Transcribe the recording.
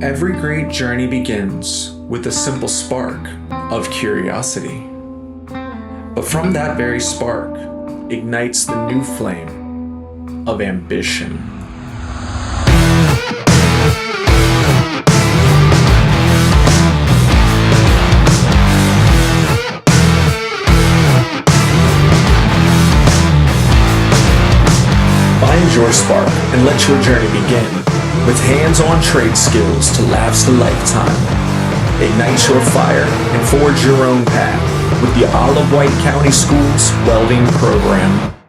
Every great journey begins with a simple spark of curiosity. But from that very spark ignites the new flame of ambition. Find your spark and let your journey begin with hands-on trade skills to last a lifetime. Ignite your fire and forge your own path with the i-sle Wight County Schools Welding Program.